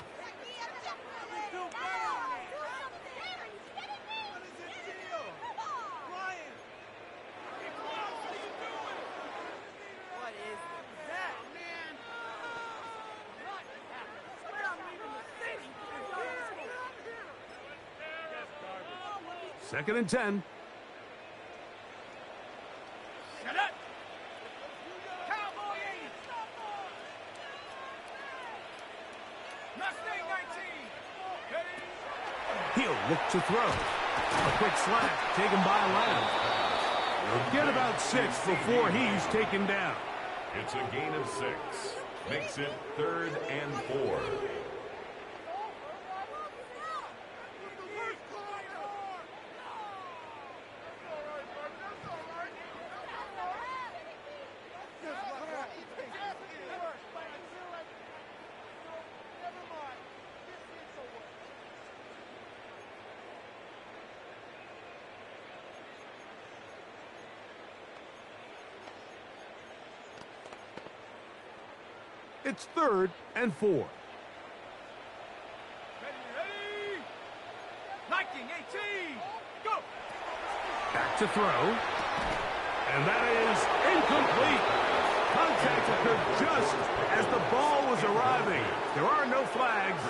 Speaker 1: Second and 10. He'll look to throw. A quick slap taken by Lamb. He'll get about 6 before he's taken down.
Speaker 3: It's a gain of 6. Makes it 3rd and 4.
Speaker 1: It's 3rd and 4.
Speaker 4: Ready. 19, 18, go!
Speaker 1: Back to throw. And that is incomplete. Contact occurred just as the ball was arriving. There are no flags.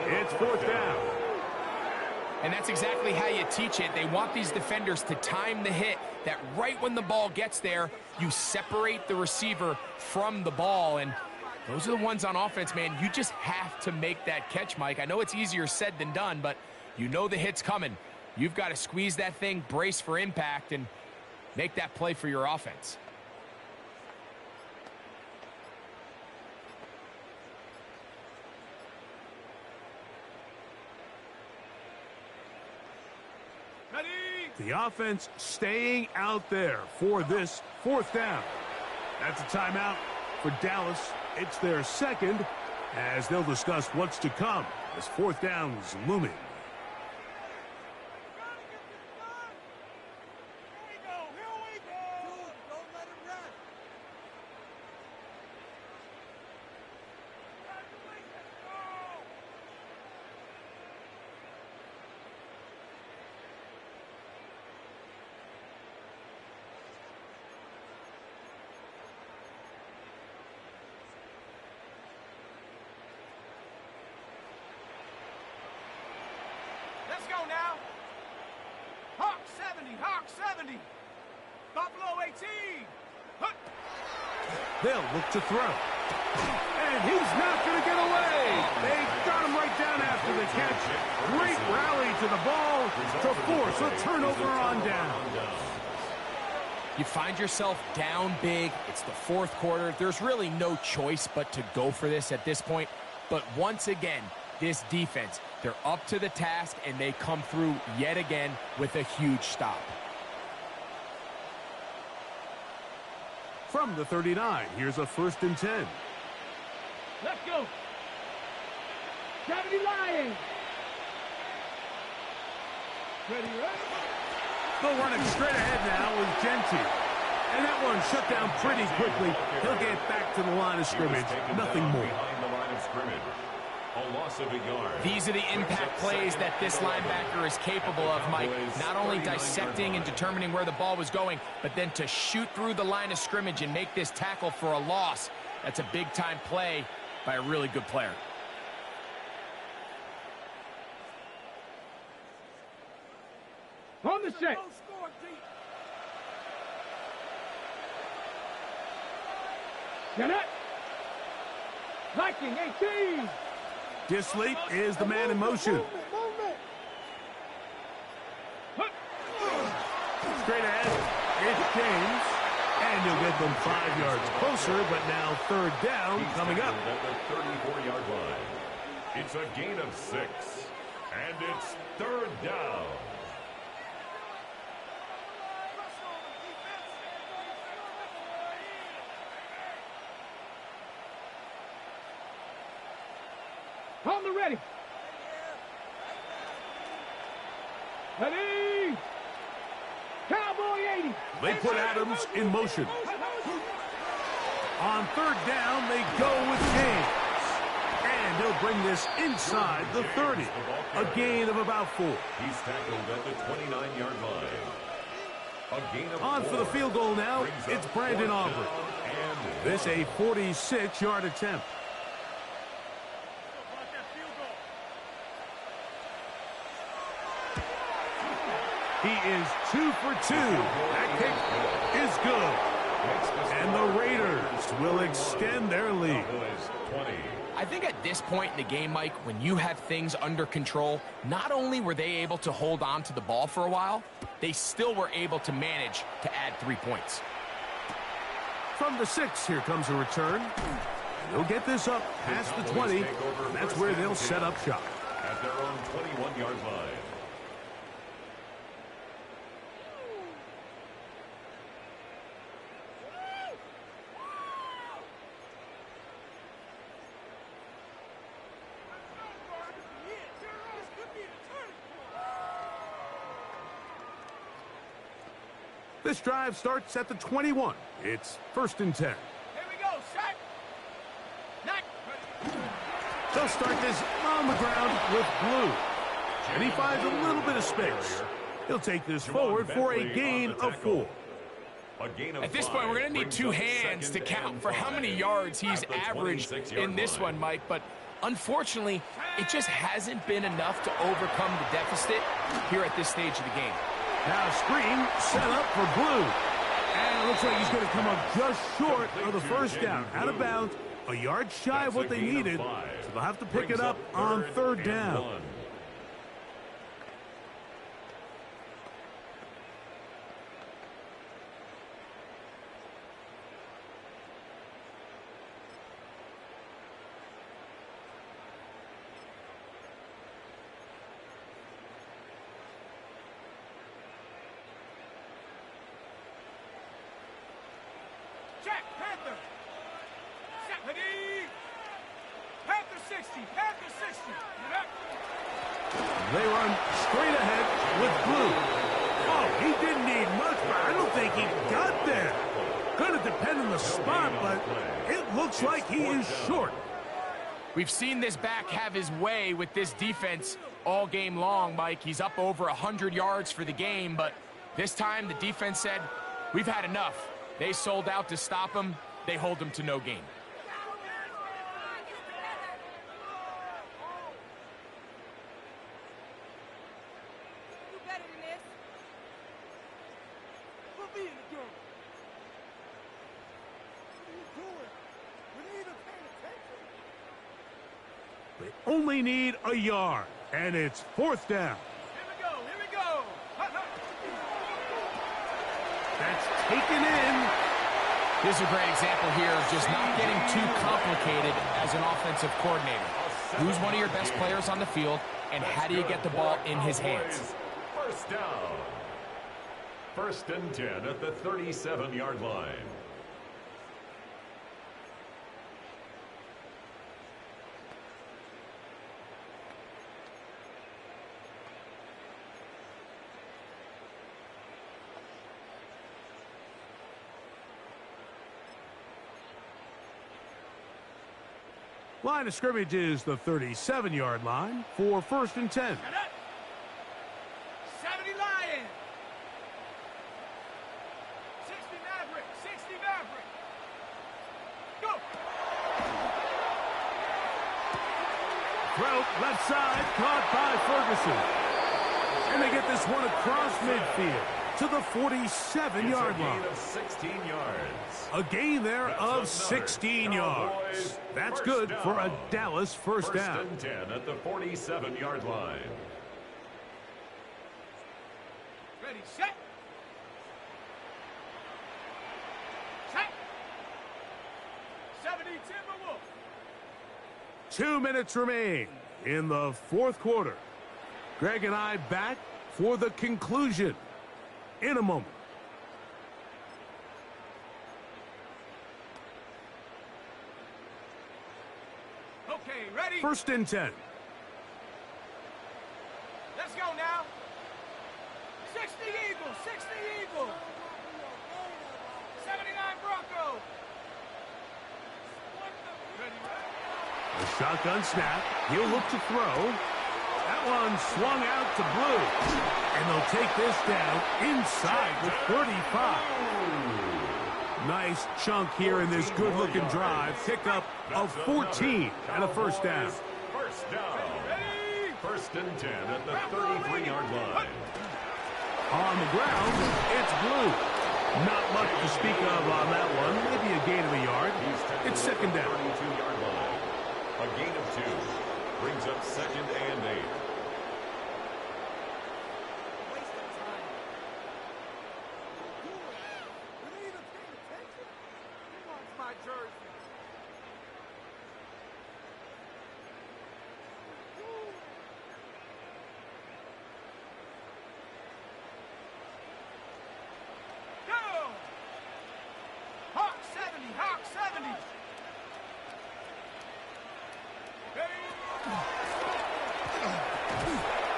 Speaker 1: It's 4th down.
Speaker 2: And that's exactly how you teach it. They want these defenders to time the hit, that right when the ball gets there, you separate the receiver from the ball. And those are the ones on offense, man. You just have to make that catch, Mike. I know it's easier said than done, but you know the hit's coming. You've got to squeeze that thing, brace for impact, and make that play for your offense.
Speaker 4: Ready?
Speaker 1: The offense staying out there for this 4th down. That's a timeout for Dallas. It's their second, as they'll discuss what's to come as 4th down is looming.
Speaker 4: Let's go now. Hawk 70, Hawk 70. Buffalo 18. Hup.
Speaker 1: They'll look to throw. And he's not going to get away. They got him right down after the catch. Great rally to the ball to force a turnover on down.
Speaker 2: You find yourself down big. It's the fourth quarter. There's really no choice but to go for this at this point. But once again, this defense, they're up to the task, and they come through yet again with a huge stop.
Speaker 1: From the 39, here's a 1st and 10.
Speaker 4: Let's go. Gravity Lions. Ready, ready?
Speaker 1: They'll run it straight ahead now with Genty. And that one shut down pretty quickly. He'll get back to the line of scrimmage. Nothing more.
Speaker 3: Behind the line of scrimmage. A loss of a yard.
Speaker 2: These are the impact plays that this linebacker is capable of, Mike. Not only dissecting and determining where the ball was going, but then to shoot through the line of scrimmage and make this tackle for a loss. That's a big-time play by a really good player.
Speaker 4: On the set. Get it. Viking 18.
Speaker 1: Disley is the man in motion.
Speaker 4: Movement.
Speaker 1: Straight ahead, it's James. And he'll get them 5 yards closer, but now 3rd down coming up.
Speaker 3: At the 34-yard line. It's a gain of 6. And it's 3rd down.
Speaker 4: On the ready. Ready. Cowboy 80.
Speaker 1: They put Adams in motion. On 3rd down, they go with James. And he'll bring this inside the 30. A gain of about 4.
Speaker 3: He's tackled at the 29-yard line. A gain of
Speaker 1: On
Speaker 3: 4.
Speaker 1: for the field goal now,
Speaker 3: Brings
Speaker 1: it's
Speaker 3: up
Speaker 1: Brandon
Speaker 3: 4th
Speaker 1: Aubrey.
Speaker 3: down and
Speaker 1: This a 46-yard attempt. He is 2 for 2. That kick is good. And the Raiders will extend their lead.
Speaker 3: Cowboys 20.
Speaker 2: I think at this point in the game, Mike, when you have things under control, not only were they able to hold on to the ball for a while, they still were able to manage to add 3 points.
Speaker 1: From the 6, here comes a return. They'll get this up past the 20. And that's where they'll set up shop.
Speaker 3: At their own 21-yard line.
Speaker 1: This drive starts at the 21. It's 1st and 10.
Speaker 4: Here we go, set. Not.
Speaker 1: They'll start this on the ground with Blue. And he finds a little bit of space. He'll take this forward for a gain of 4.
Speaker 2: At this point, we're going to need 2 hands to count for how many yards he's averaged in this one, Mike. But unfortunately, it just hasn't been enough to overcome the deficit here at this stage of the game.
Speaker 1: Now screen set up for Blue. And it looks like he's going to come up just short of the 1st down. Out of bounds, a yard shy of what they needed. So they'll have to pick it up on 3rd down.
Speaker 4: Check, Panther. Set. Ready. Panther 60. Panther 60. Get up.
Speaker 1: They run straight ahead with Blue. Oh, he didn't need much, but I don't think he got there. Going to depend on the spot, but it looks like he is short.
Speaker 2: We've seen this back have his way with this defense all game long, Mike. He's up over 100 yards for the game, but this time the defense said, we've had enough. They sold out to stop him. They hold him to no gain.
Speaker 5: Do better than this.
Speaker 4: Put me in the game. What are you doing?
Speaker 1: They only need a yard, and it's 4th down.
Speaker 4: Here we go, here we go.
Speaker 1: That's taken in.
Speaker 2: This is a great example here of just not getting too complicated as an offensive coordinator. Who's one of your best players on the field, and how do you get the ball in his hands?
Speaker 3: First down. 1st and 10 at the 37-yard line.
Speaker 1: Line of scrimmage is the 37-yard line for 1st and 10.
Speaker 4: 70 Lions. 60 Maverick. 60 Maverick. Go.
Speaker 1: Throw left side, caught by Ferguson. And they get this one across midfield to the 47-yard line.
Speaker 3: Of 16 yards.
Speaker 1: A gain there of 16 yards. That's good for a Dallas first down.
Speaker 3: 1st and 10 at the 47-yard line.
Speaker 4: Ready, set. Set. 70 Timberwolves.
Speaker 1: 2 minutes remain in the 4th quarter. Greg and I back for the conclusion in a moment.
Speaker 4: Okay, ready?
Speaker 1: 1st and 10.
Speaker 4: Let's go now. 60 Eagles, 60 Eagles. 79 Broncos. Ready, ready?
Speaker 1: The shotgun snap. He'll look to throw. That one swung out to Blue. And they'll take this down inside the 35. Nice chunk here in this good-looking drive. Pickup of 14 and a first down.
Speaker 3: First down. 1st and 10 at the 33-yard line.
Speaker 1: On the ground, it's Blue. Not much to speak of on that one. Maybe a gain of a yard. It's 2nd down.
Speaker 3: 32-yard line. A gain of 2. Brings up 2nd and 8.
Speaker 4: Hawk 70, Hawk 70.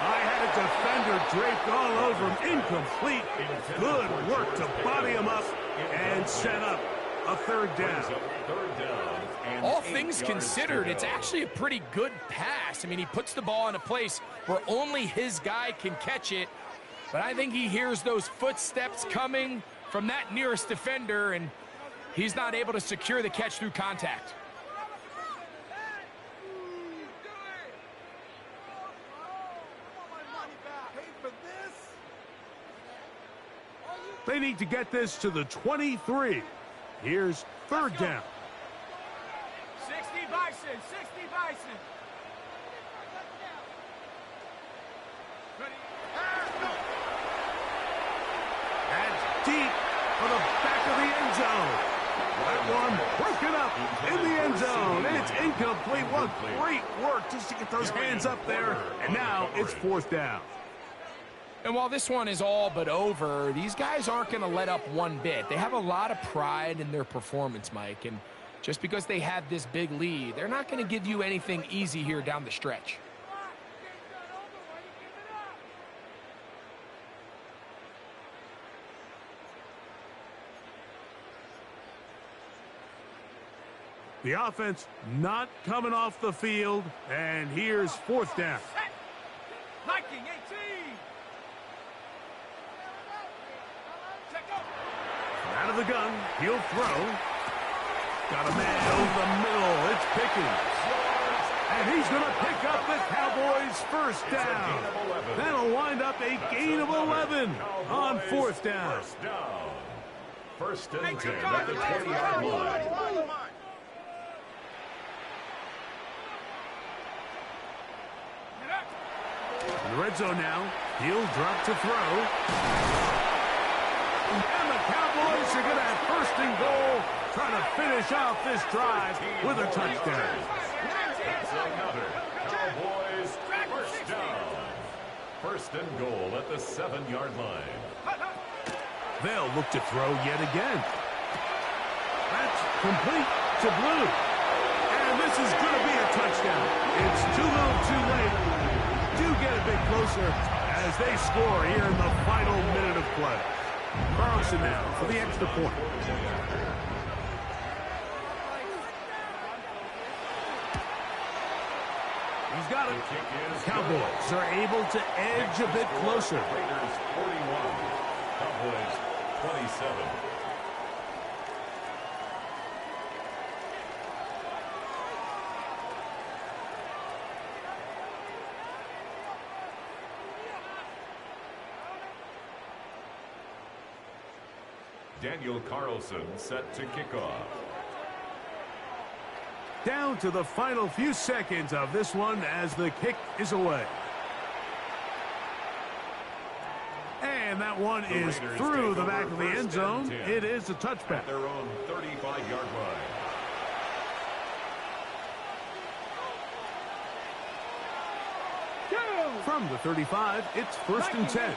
Speaker 1: I had a defender draped all over him. Incomplete. Good work to body him up and set up a 3rd down.
Speaker 2: All things considered, it's actually a pretty good pass. I mean, he puts the ball in a place where only his guy can catch it. But I think he hears those footsteps coming from that nearest defender, and he's not able to secure the catch through contact.
Speaker 1: They need to get this to the 23. Here's 3rd down.
Speaker 4: 60 Bison, 60 Bison. Ready?
Speaker 1: That's deep for the back of the end zone. That one broken up in the end zone, and it's incomplete. What great work just to get those hands up there, and now it's 4th down.
Speaker 2: And while this one is all but over, these guys aren't going to let up one bit. They have a lot of pride in their performance, Mike, and just because they have this big lead, they're not going to give you anything easy here down the stretch.
Speaker 1: The offense not coming off the field, and here's 4th down.
Speaker 4: Viking 18. Check up.
Speaker 1: Out of the gun, he'll throw. Got a man over the middle. It's Pickens. And he's going to pick up the Cowboys' first down. That'll wind up a gain of 11 on 4th down.
Speaker 3: 1st and 10 at the 20-yard line.
Speaker 1: In the red zone now. He'll drop to throw. And the Cowboys are going to have first and goal, trying to finish off this drive with a touchdown.
Speaker 3: That's another Cowboys first down. First and goal at the 7-yard line.
Speaker 1: They'll look to throw yet again. That's complete to Blue. And this is going to be a touchdown. It's too little too late. Do get a bit closer as they score here in the final minute of play. Carlson now for the extra point. He's got it. The Cowboys are able to edge a bit closer.
Speaker 3: Raiders 41, Cowboys 27. Daniel Carlson set to kick off.
Speaker 1: Down to the final few seconds of this one as the kick is away. And that one is through the back of the end zone. It is a touchback.
Speaker 3: At their own 35-yard line.
Speaker 1: From the 35, it's first and 10.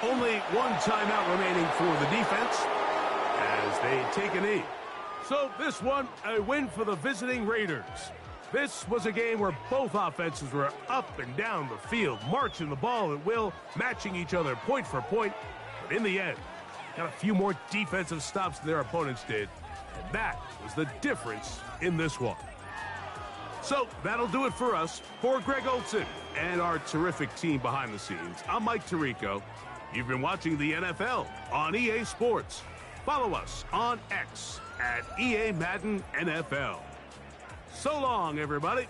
Speaker 1: Only one timeout remaining for the defense as they take a knee. So this one, a win for the visiting Raiders. This was a game where both offenses were up and down the field, marching the ball at will, matching each other point for point. But in the end, got a few more defensive stops than their opponents did. And that was the difference in this one. So that'll do it for us. For Greg Olson and our terrific team behind the scenes, I'm Mike Tirico. You've been watching the NFL on EA Sports. Follow us on X at EA Madden NFL. So long, everybody.